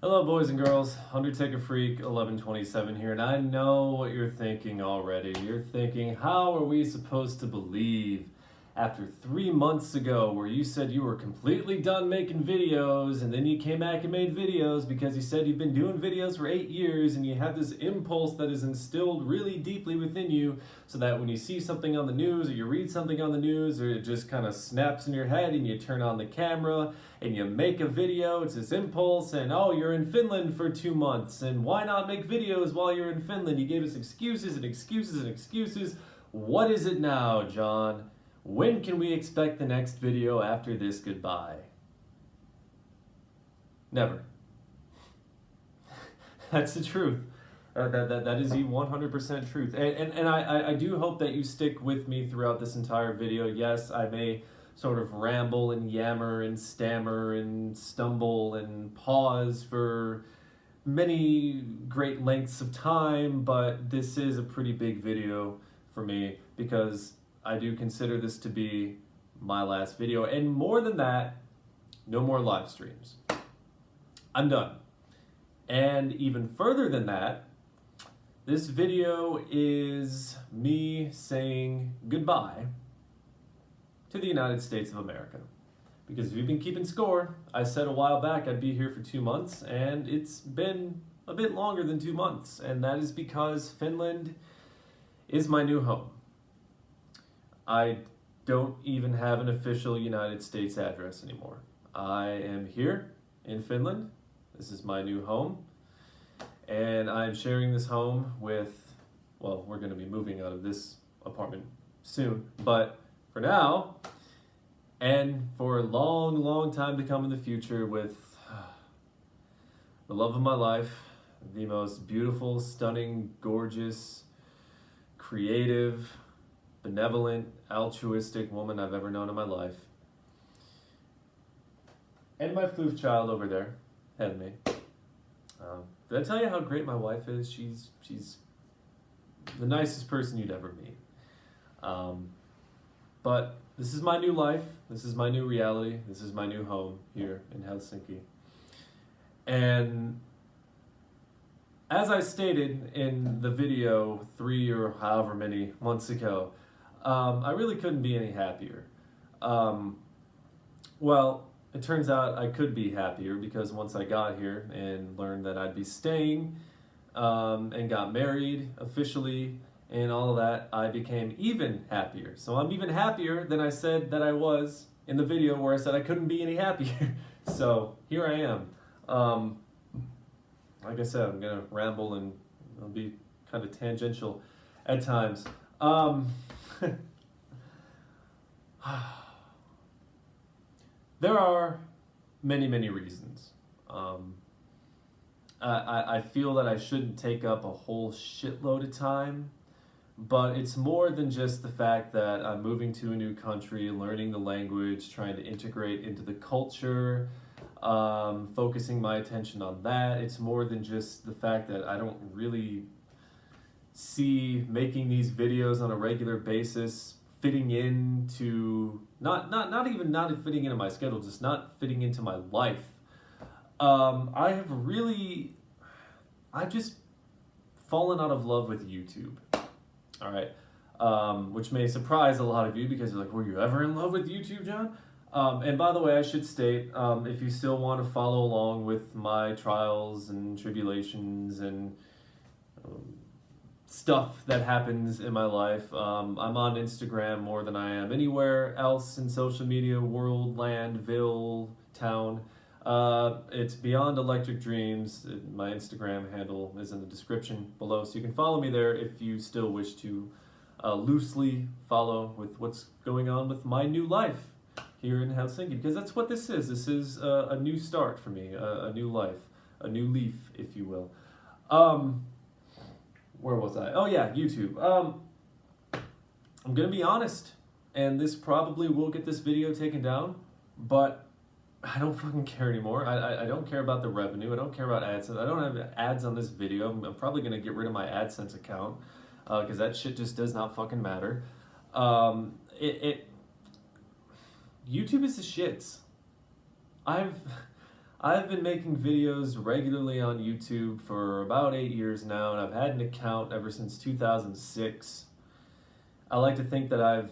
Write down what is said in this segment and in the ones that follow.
Hello boys and girls, Undertaker Freak 1127 here, and I know what you're thinking already. You're thinking, how are we supposed to believe after 3 months ago where you said you were completely done making videos and then you came back and made videos because you said you've been doing videos for 8 years and you have this impulse that is instilled really deeply within you so that when you see something on the news or you read something on the news or it just kind of snaps in your head and you turn on the camera and you make a video, it's this impulse, and oh, you're in Finland for 2 months, and why not make videos while you're in Finland? You gave us excuses and excuses and excuses. What is it now, John? When can we expect the next video after this goodbye? Never. That's the truth. That is the 100% truth. And I do hope that you stick with me throughout this entire video. Yes, I may sort of ramble and yammer and stammer and stumble and pause for many great lengths of time, but this is a pretty big video for me because I do consider this to be my last video. And more than that, no more live streams. I'm done. And even further than that, this video is me saying goodbye to the United States of America. Because if you've been keeping score, I said a while back I'd be here for 2 months, and it's been a bit longer than 2 months, and that is because Finland is my new home. I don't even have an official United States address anymore. I am here in Finland. This is my new home, and I'm sharing this home with, well, we're going to be moving out of this apartment soon, but for now, and for a long, long time to come in the future, with the love of my life, the most beautiful, stunning, gorgeous, creative, benevolent, altruistic woman I've ever known in my life. And my floof child over there, ahead of me. Did I tell you how great my wife is? She's the nicest person you'd ever meet. But this is my new life, this is my new reality, this is my new home here in Helsinki. And as I stated in the video 3 or however many months ago, I really couldn't be any happier. Well, it turns out I could be happier because once I got here and learned that I'd be staying and got married officially, and all of that, I became even happier. So I'm even happier than I said that I was in the video where I said I couldn't be any happier. So here I am. Like I said, I'm gonna ramble and I'll be kind of tangential at times. There are many, many reasons. I feel that I shouldn't take up a whole shitload of time. But it's more than just the fact that I'm moving to a new country, learning the language, trying to integrate into the culture, focusing my attention on that. It's more than just the fact that I don't really see making these videos on a regular basis fitting into, not even not fitting into my schedule, just not fitting into my life. I've just fallen out of love with YouTube. All right, which may surprise a lot of you because you're like, were you ever in love with YouTube, John? And by the way, I should state, if you still want to follow along with my trials and tribulations and stuff that happens in my life, I'm on Instagram more than I am anywhere else in social media, world, land, ville, town. It's Beyond Electric Dreams. My Instagram handle is in the description below, so you can follow me there if you still wish to loosely follow with what's going on with my new life here in Helsinki, because that's what this is. This is a new start for me, a new life, a new leaf, if you will. Where was I? Oh yeah, YouTube. I'm gonna be honest, and this probably will get this video taken down, but I don't fucking care anymore. I don't care about the revenue. I don't care about AdSense. I don't have ads on this video. I'm probably going to get rid of my AdSense account because that shit just does not fucking matter. YouTube is the shits. I've been making videos regularly on YouTube for about 8 years now, and I've had an account ever since 2006. I like to think that I've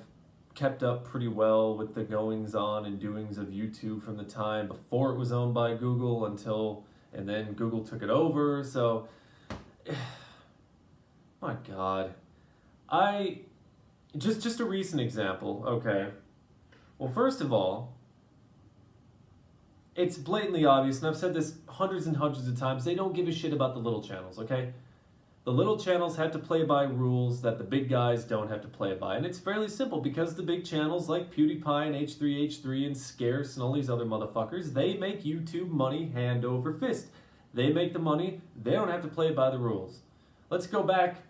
kept up pretty well with the goings on and doings of YouTube from the time before it was owned by Google and then Google took it over. So, my God. Just a recent example, okay. Well, first of all, it's blatantly obvious, and I've said this hundreds and hundreds of times, they don't give a shit about the little channels, okay? The little channels have to play by rules that the big guys don't have to play by. And it's fairly simple because the big channels like PewDiePie and H3H3 and Scarce and all these other motherfuckers, they make YouTube money hand over fist. They make the money, they don't have to play by the rules. Let's go back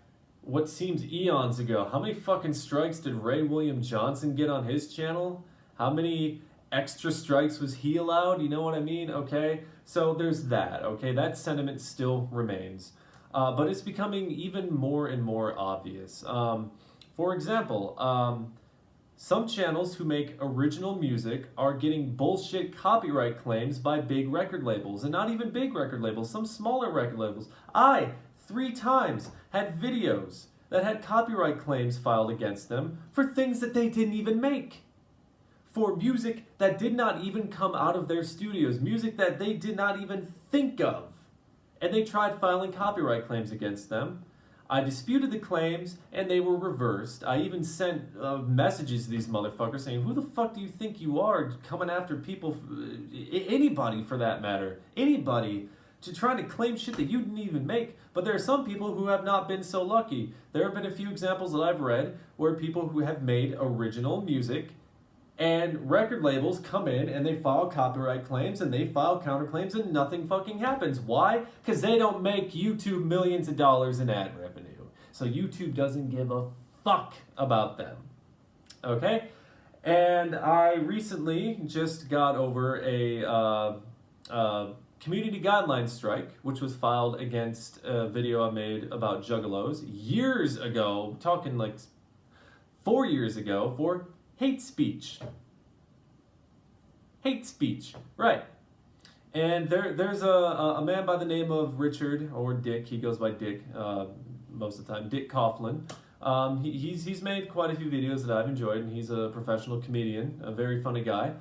what seems eons ago. How many fucking strikes did Ray William Johnson get on his channel? How many extra strikes was he allowed? You know what I mean? Okay, so there's that, okay? That sentiment still remains. But it's becoming even more and more obvious. For example, some channels who make original music are getting bullshit copyright claims by big record labels, and not even big record labels, some smaller record labels. I, 3 times, had videos that had copyright claims filed against them for things that they didn't even make. For music that did not even come out of their studios, music that they did not even think of. And they tried filing copyright claims against them. I disputed the claims, and they were reversed. I even sent messages to these motherfuckers saying, who the fuck do you think you are coming after people, anybody for that matter, anybody, to try to claim shit that you didn't even make. But there are some people who have not been so lucky. There have been a few examples that I've read where people who have made original music and record labels come in and they file copyright claims and they file counterclaims and nothing fucking happens. Why? Because they don't make YouTube millions of dollars in ad revenue. So YouTube doesn't give a fuck about them. Okay? And I recently just got over a community guidelines strike, which was filed against a video I made about juggalos years ago, talking like 4 years ago, for hate speech. Hate speech, right. And there's a man by the name of Richard, or Dick, he goes by Dick most of the time, Dick Coughlin. He's made quite a few videos that I've enjoyed, and he's a professional comedian, a very funny guy.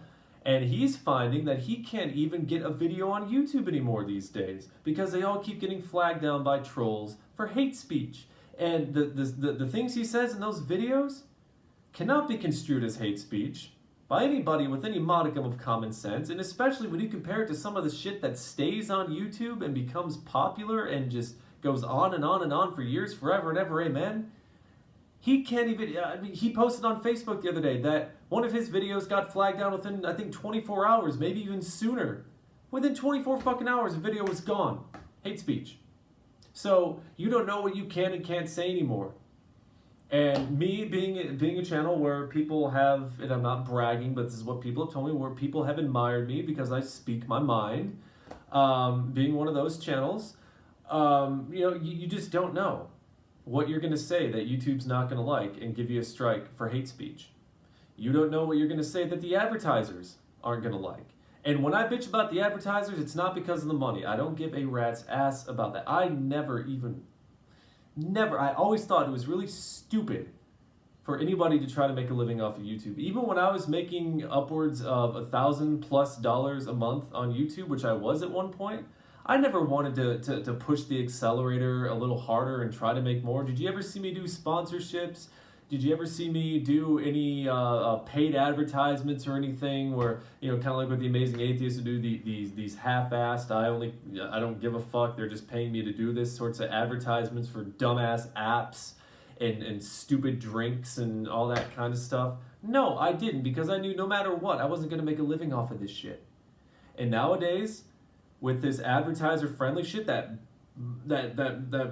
And he's finding that he can't even get a video on YouTube anymore these days because they all keep getting flagged down by trolls for hate speech. And the things he says in those videos cannot be construed as hate speech by anybody with any modicum of common sense, and especially when you compare it to some of the shit that stays on YouTube and becomes popular and just goes on and on and on for years, forever and ever, amen. He can't even, he posted on Facebook the other day that one of his videos got flagged down within, I think, 24 hours, maybe even sooner. Within 24 fucking hours, the video was gone. Hate speech. So, you don't know what you can and can't say anymore. And me being a channel where people have, and I'm not bragging, but this is what people have told me, where people have admired me because I speak my mind, being one of those channels, you just don't know what you're going to say that YouTube's not going to like and give you a strike for hate speech. You don't know what you're going to say that the advertisers aren't going to like. And when I bitch about the advertisers, it's not because of the money. I don't give a rat's ass about that. I I always thought it was really stupid for anybody to try to make a living off of YouTube. Even when I was making upwards of $1,000+ a month on YouTube, which I was at one point, I never wanted to push the accelerator a little harder and try to make more. Did you ever see me do sponsorships? Did you ever see me do any paid advertisements or anything where, kind of like with the Amazing Atheists who do these half-assed, I don't give a fuck, they're just paying me to do this sorts of advertisements for dumbass apps and stupid drinks and all that kind of stuff? No, I didn't, because I knew no matter what, I wasn't going to make a living off of this shit. And nowadays, with this advertiser-friendly shit that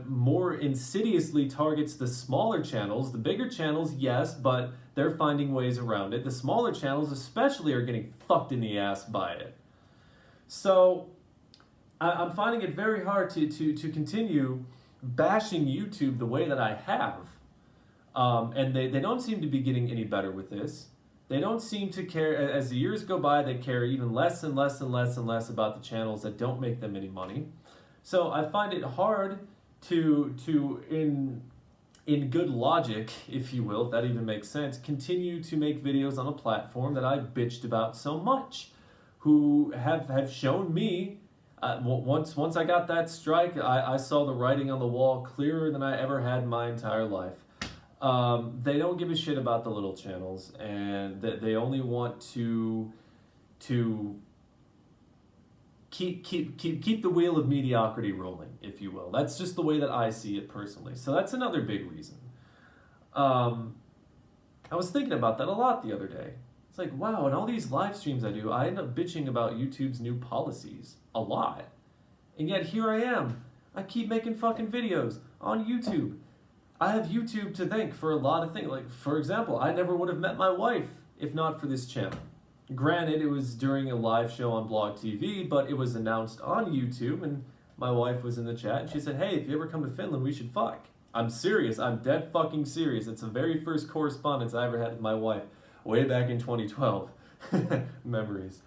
more insidiously targets the smaller channels. The bigger channels, yes, but they're finding ways around it. The smaller channels especially are getting fucked in the ass by it. So I'm finding it very hard to continue bashing YouTube the way that I have. And they don't seem to be getting any better with this. they don't seem to care. As the years go by, they care even less and less and less and less about the channels that don't make them any money. So I find it hard to in good logic, if you will, if that even makes sense, continue to make videos on a platform that I've bitched about so much, who have shown me, once I got that strike, I saw the writing on the wall clearer than I ever had in my entire life. They don't give a shit about the little channels, and they only want to keep the wheel of mediocrity rolling, if you will. That's just the way that I see it personally. So that's another big reason. I was thinking about that a lot the other day. It's like, wow, in all these live streams I do, I end up bitching about YouTube's new policies a lot. And yet here I am. I keep making fucking videos on YouTube. I have YouTube to thank for a lot of things. Like, for example, I never would have met my wife if not for this channel. Granted, it was during a live show on Blog TV, but it was announced on YouTube, and my wife was in the chat, and she said, hey, if you ever come to Finland, we should fuck. I'm serious. I'm dead fucking serious. It's the very first correspondence I ever had with my wife, way back in 2012. Memories.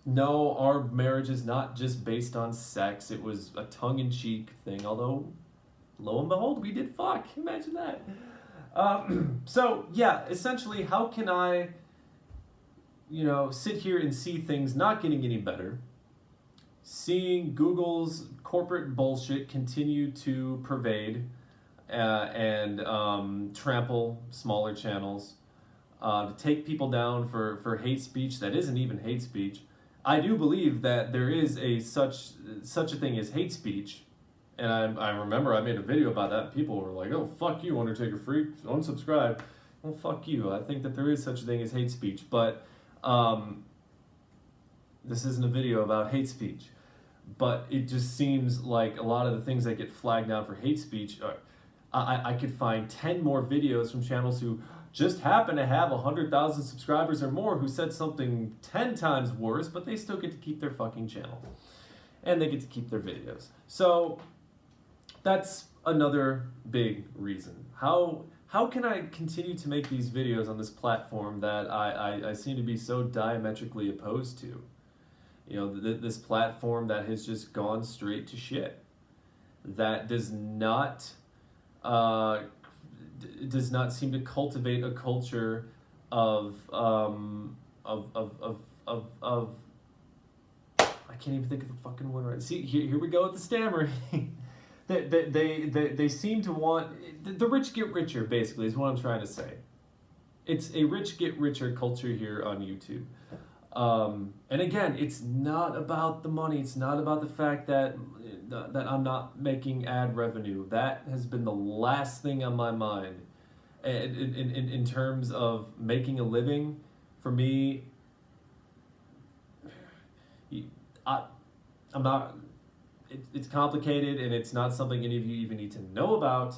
No, our marriage is not just based on sex. It was a tongue-in-cheek thing, although, lo and behold, we did fuck. Imagine that. So, yeah, essentially, how can I, sit here and see things not getting any better, seeing Google's corporate bullshit continue to pervade and trample smaller channels, to take people down for hate speech that isn't even hate speech. I do believe that there is such a thing as hate speech, and I remember I made a video about that. People were like, oh, fuck you, Undertaker freak, unsubscribe. Well, fuck you. I think that there is such a thing as hate speech, but this isn't a video about hate speech. But it just seems like a lot of the things that get flagged down for hate speech I could find 10 more videos from channels who just happen to have 100,000 subscribers or more who said something 10 times worse, but they still get to keep their fucking channel. And they get to keep their videos. So that's another big reason. How can I continue to make these videos on this platform that I seem to be so diametrically opposed to? This platform that has just gone straight to shit. That does not seem to cultivate a culture of I can't even think of the fucking word right. See, here we go with the stammering. They seem to want the rich get richer, basically, is what I'm trying to say. It's a rich get richer culture here on YouTube. And again, it's not about the money. It's not about the fact that I'm not making ad revenue. That has been the last thing on my mind. In terms of making a living, for me, I'm not. It's complicated, and it's not something any of you even need to know about,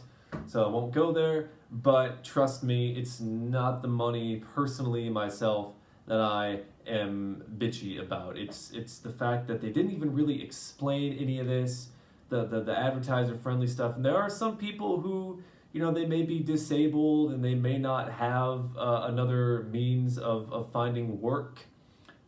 so I won't go there. But trust me, it's not the money personally myself that I am bitchy about. It's the fact that they didn't even really explain any of this, the advertiser friendly stuff. And there are some people who, they may be disabled and they may not have another means of finding work.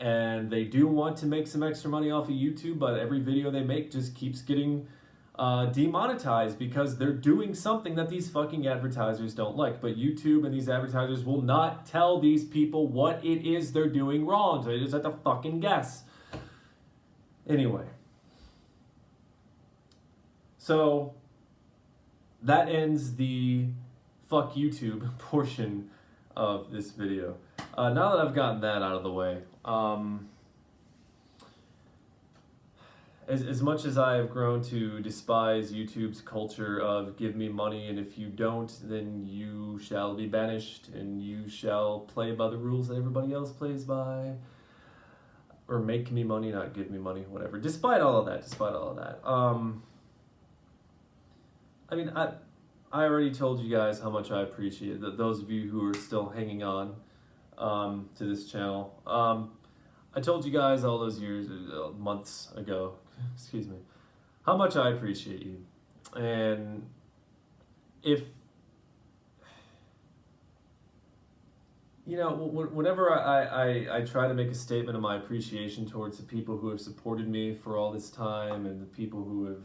And they do want to make some extra money off of YouTube, but every video they make just keeps getting demonetized because they're doing something that these fucking advertisers don't like. But YouTube and these advertisers will not tell these people what it is they're doing wrong, so they just have to fucking guess. Anyway. So, that ends the fuck YouTube portion of this video. Now that I've gotten that out of the way, as much as I have grown to despise YouTube's culture of give me money, and if you don't, then you shall be banished, and you shall play by the rules that everybody else plays by, or make me money, not give me money, whatever. Despite all of that, I already told you guys how much I appreciate that. Those of you who are still hanging on to this channel. I told you guys all those years, months ago, excuse me, how much I appreciate you. And if you know, whenever I try to make a statement of my appreciation towards the people who have supported me for all this time, and the people who have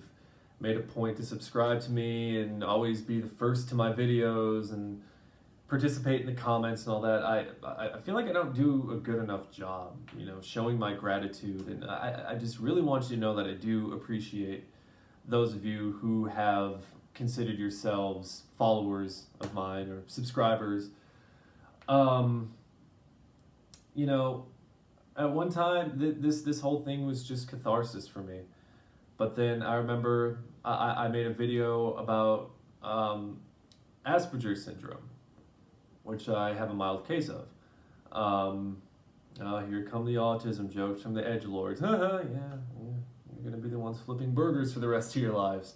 made a point to subscribe to me and always be the first to my videos and participate in the comments and all that, I feel like I don't do a good enough job, you know, showing my gratitude. And I just really want you to know that I do appreciate those of you who have considered yourselves followers of mine or subscribers. You know, at one time, this whole thing was just catharsis for me. But then I remember I made a video about Asperger's syndrome, which I have a mild case of. Here come the autism jokes from the edgelords. Yeah, you're gonna be the ones flipping burgers for the rest of your lives.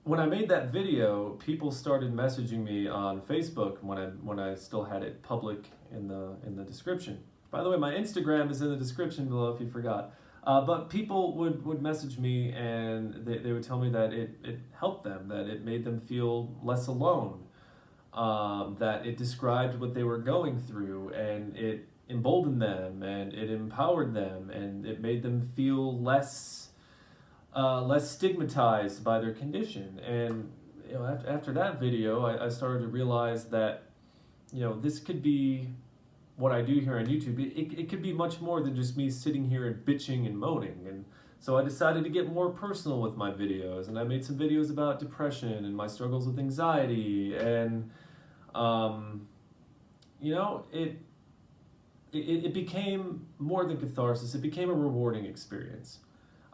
When I made that video, people started messaging me on Facebook when I still had it public in the description. By the way, my Instagram is in the description below if you forgot. But people would message me, and they would tell me that it helped them, that it made them feel less alone, that it described what they were going through, and it emboldened them, and it empowered them, and it made them feel less stigmatized by their condition. And you know, after that video, I started to realize that, you know, this could be what I do here on YouTube. It could be much more than just me sitting here and bitching and moaning. And so I decided to get more personal with my videos, and I made some videos about depression and my struggles with anxiety. And you know, it became more than catharsis. It became a rewarding experience.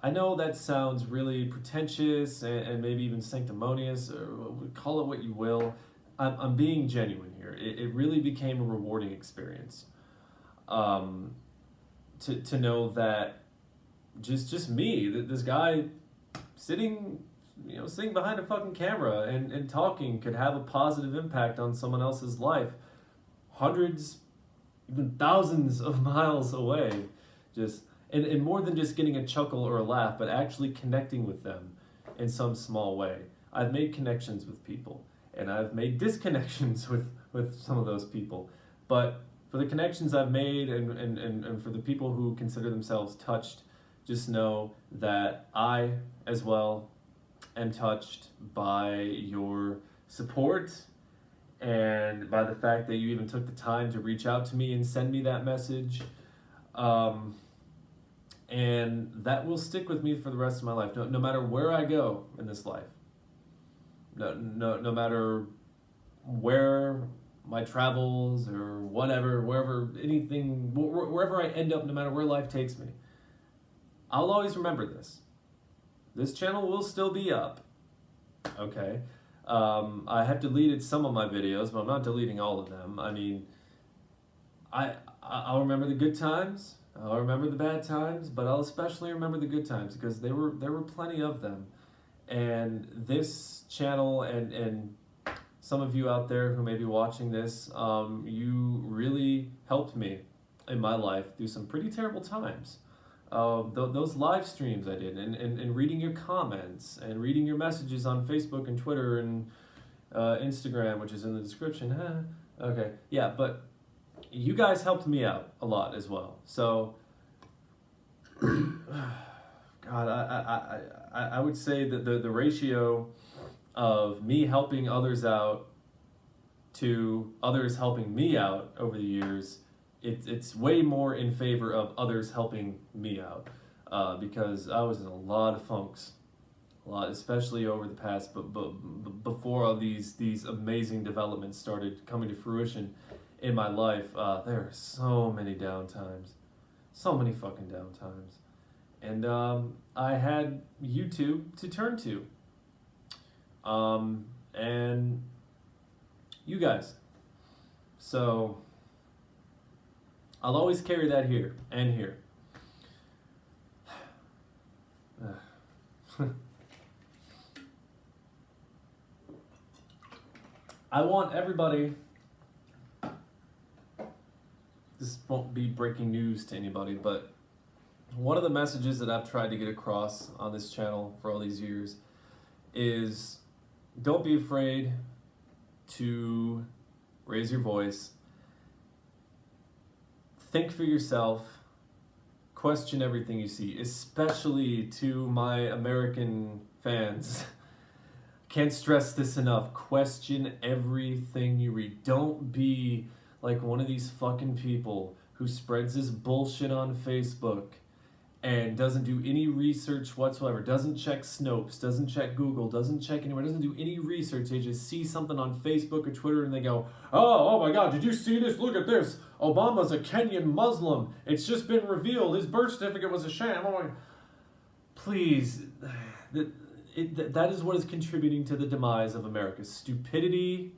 I know that sounds really pretentious and maybe even sanctimonious, or call it what you will. I'm being genuine here. It really became a rewarding experience. To know that just me, this guy sitting behind a fucking camera and talking could have a positive impact on someone else's life, hundreds, even thousands of miles away. And more than just getting a chuckle or a laugh, but actually connecting with them in some small way. I've made connections with people, and I've made disconnections with some of those people. But for the connections I've made, and for the people who consider themselves touched, just know that I, as well, am touched by your support, and by the fact that you even took the time to reach out to me and send me that message. And that will stick with me for the rest of my life, no matter where I go in this life. No matter where my travels or whatever, wherever I end up, no matter where life takes me. I'll always remember this. This channel will still be up, okay? I have deleted some of my videos, but I'm not deleting all of them. I mean, I'll remember the good times. I'll remember the bad times, but I'll especially remember the good times, because there were plenty of them. And this channel and some of you out there who may be watching this, you really helped me in my life through some pretty terrible times. Those live streams I did, and reading your comments, and reading your messages on Facebook and Twitter and Instagram, which is in the description. Okay, yeah, but you guys helped me out a lot as well. So, God, I would say that the ratio of me helping others out to others helping me out over the years, it's way more in favor of others helping me out, because I was in a lot of funks, especially over the past, but before all these amazing developments started coming to fruition in my life. There are so many downtimes, so many fucking downtimes, and I had YouTube to turn to, and you guys. So I'll always carry that here and here. I want everybody, this won't be breaking news to anybody, but one of the messages that I've tried to get across on this channel for all these years is, don't be afraid to raise your voice, think for yourself, question everything you see, especially to my American fans. Can't stress this enough. Question everything you read. Don't be like one of these fucking people who spreads this bullshit on Facebook and doesn't do any research whatsoever, doesn't check Snopes, doesn't check Google, doesn't check anywhere, doesn't do any research. They just see something on Facebook or Twitter and they go, oh my God, did you see this? Look at this. Obama's a Kenyan Muslim. It's just been revealed. His birth certificate was a sham. Oh my. Please, that is what is contributing to the demise of America. Stupidity,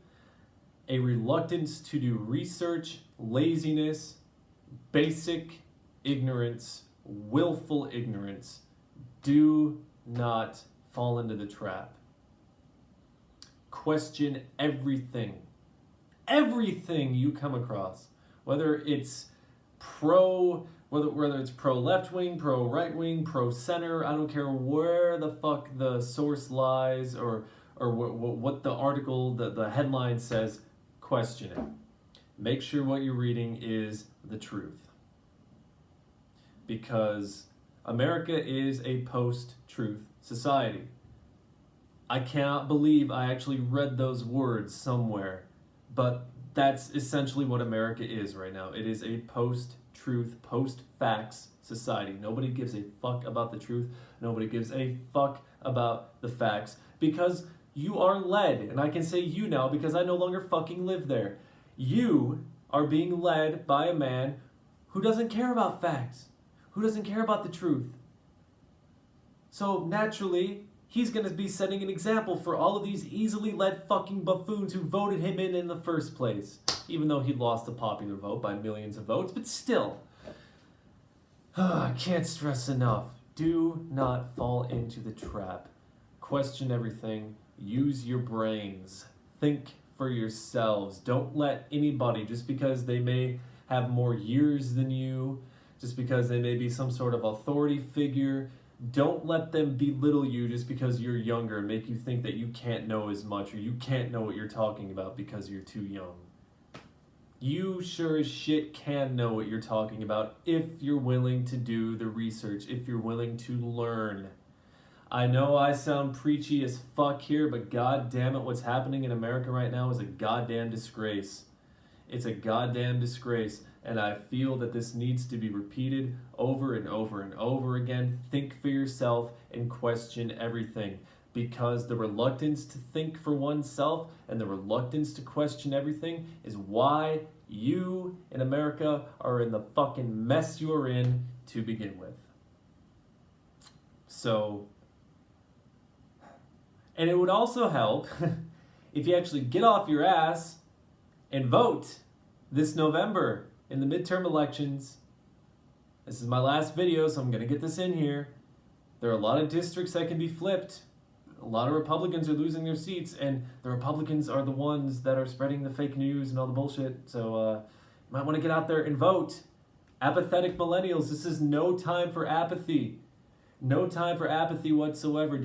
a reluctance to do research, laziness, basic ignorance, willful ignorance. Do not fall into the trap. Question everything. Everything you come across. Whether it's whether it's pro left wing, pro right wing, pro center, I don't care where the fuck the source lies or what the article, the headline says, question it. Make sure what you're reading is the truth. Because America is a post-truth society. I cannot believe I actually read those words somewhere, but that's essentially what America is right now. It is a post-truth, post-facts society. Nobody gives a fuck about the truth. Nobody gives a fuck about the facts because you are led, and I can say you now because I no longer fucking live there. You are being led by a man who doesn't care about facts, who doesn't care about the truth. So naturally, he's going to be setting an example for all of these easily led fucking buffoons who voted him in the first place. Even though he lost a popular vote by millions of votes, but still. I can't stress enough. Do not fall into the trap. Question everything. Use your brains. Think for yourselves. Don't let anybody, just because they may have more years than you, just because they may be some sort of authority figure, don't let them belittle you just because you're younger and make you think that you can't know as much or you can't know what you're talking about because you're too young. You sure as shit can know what you're talking about if you're willing to do the research, if you're willing to learn. I know I sound preachy as fuck here, but god damn it, what's happening in America right now is a goddamn disgrace. It's a goddamn disgrace, and I feel that this needs to be repeated over and over and over again. Think for yourself and question everything, because the reluctance to think for oneself and the reluctance to question everything is why you in America are in the fucking mess you're in to begin with. So, and it would also help if you actually get off your ass and vote this November in the midterm elections. This is my last video, so I'm going to get this in here. There are a lot of districts that can be flipped. A lot of Republicans are losing their seats, and the Republicans are the ones that are spreading the fake news and all the bullshit. So you might want to get out there and vote. Apathetic millennials, this is no time for apathy. No time for apathy whatsoever.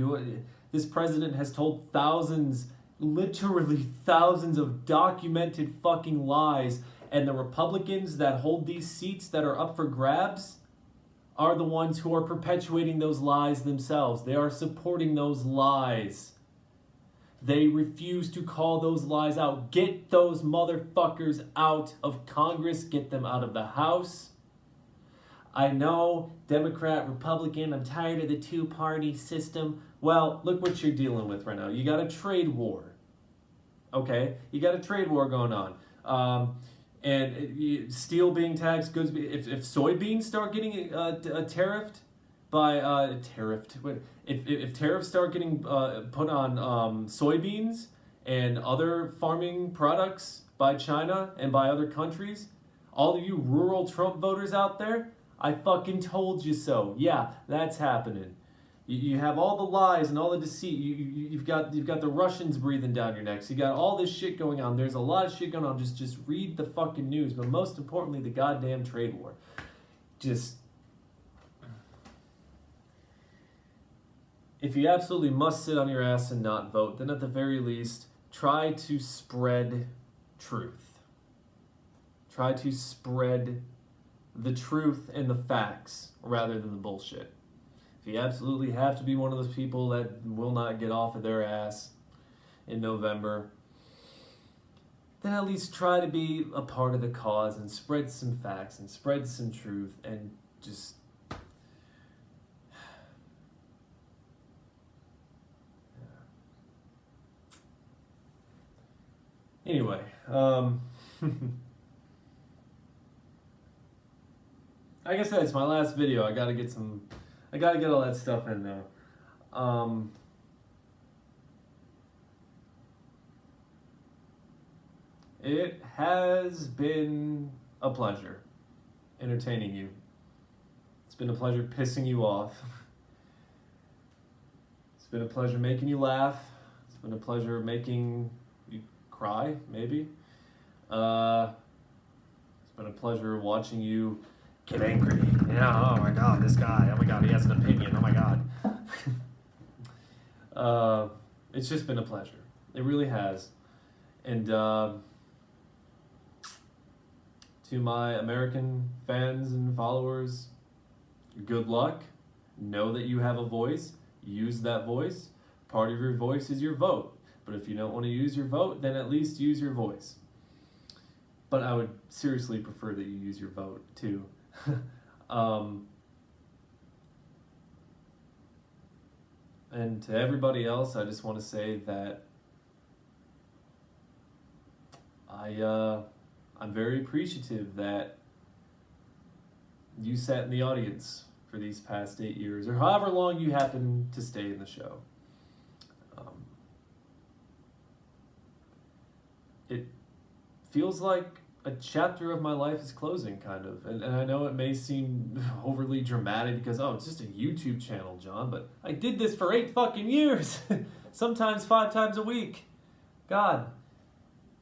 This president has told thousands, literally thousands of documented fucking lies, and the Republicans that hold these seats that are up for grabs are the ones who are perpetuating those lies themselves. They are supporting those lies. They refuse to call those lies out. Get those motherfuckers out of Congress. Get them out of the House. I know, Democrat, Republican, I'm tired of the two-party system. Well, look what you're dealing with right now. You got a trade war. Okay? You got a trade war going on. And steel being taxed, goods if soybeans start getting tariffed by if tariffs start getting put on soybeans and other farming products by China and by other countries, all of you rural Trump voters out there, I fucking told you so. Yeah, that's happening. You have all the lies and all the deceit. You've got the Russians breathing down your necks. You got all this shit going on. There's a lot of shit going on. Just read the fucking news. But most importantly, the goddamn trade war. If you absolutely must sit on your ass and not vote, then at the very least, try to spread truth. Try to spread the truth and the facts rather than the bullshit. If you absolutely have to be one of those people that will not get off of their ass in November, then at least try to be a part of the cause and spread some facts and spread some truth and just... Anyway, like I said, it's my last video. I gotta get all that stuff in there. It has been a pleasure entertaining you. It's been a pleasure pissing you off. It's been a pleasure making you laugh. It's been a pleasure making you cry, maybe. It's been a pleasure watching you get angry. Yeah, oh my god, this guy, oh my god, he has an opinion, oh my god. It's just been a pleasure. It really has. And to my American fans and followers, good luck. Know that you have a voice. Use that voice. Part of your voice is your vote. But if you don't want to use your vote, then at least use your voice. But I would seriously prefer that you use your vote too. And to everybody else, I just want to say that I'm very appreciative that you sat in the audience for these past 8 years, or however long you happen to stay in the show. It feels like a chapter of my life is closing, kind of. And I know it may seem overly dramatic because, oh, it's just a YouTube channel, John, but I did this for 8 fucking years. Sometimes 5 times a week. God.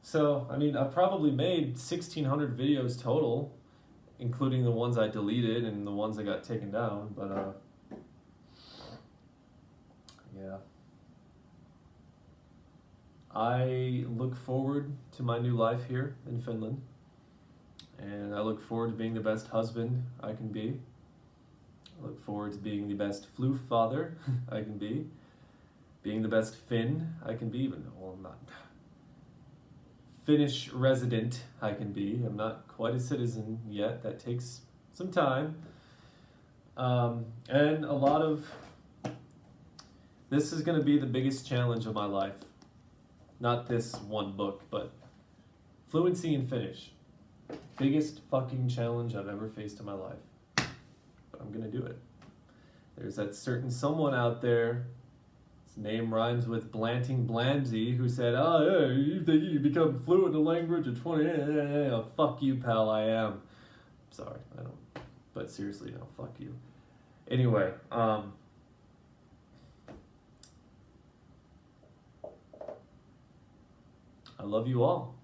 So, I mean, I probably made 1,600 videos total, including the ones I deleted and the ones that got taken down, but, yeah. I look forward to my new life here in Finland, and I look forward to being the best husband I can be. I look forward to being the best floof father I can be, being the best Finn I can be, even though I'm not Finnish resident I can be. I'm not quite a citizen yet. That takes some time. And a lot of... This is going to be the biggest challenge of my life. Not this one book, but fluency in Finnish. Biggest fucking challenge I've ever faced in my life. But I'm going to do it. There's that certain someone out there, his name rhymes with Blanting Blamsey, who said, oh, yeah, you think you become fluent in a language at 20? Oh, fuck you, pal, I am. Sorry, I don't. But seriously, no, fuck you. Anyway, I love you all.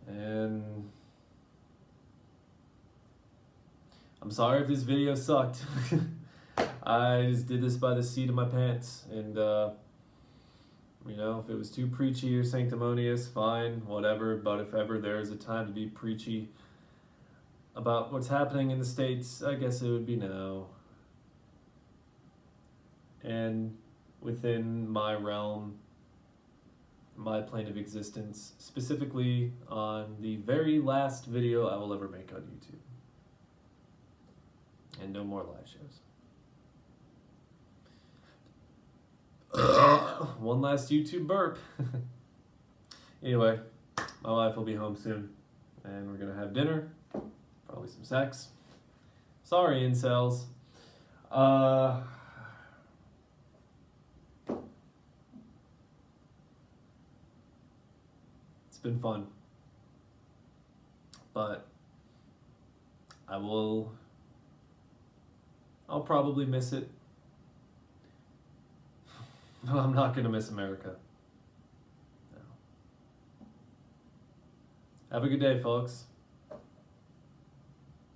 And I'm sorry if this video sucked. I just did this by the seat of my pants, and you know, if it was too preachy or sanctimonious, fine, whatever, but if ever there's a time to be preachy about what's happening in the States, I guess it would be now. And within my realm, my plane of existence, specifically on the very last video I will ever make on YouTube. And no more live shows. One last YouTube burp. Anyway, my wife will be home soon, and we're gonna have dinner, probably some sex. Sorry, incels. It's been fun, but I'll probably miss it. I'm not gonna miss America. No. Have a good day, folks.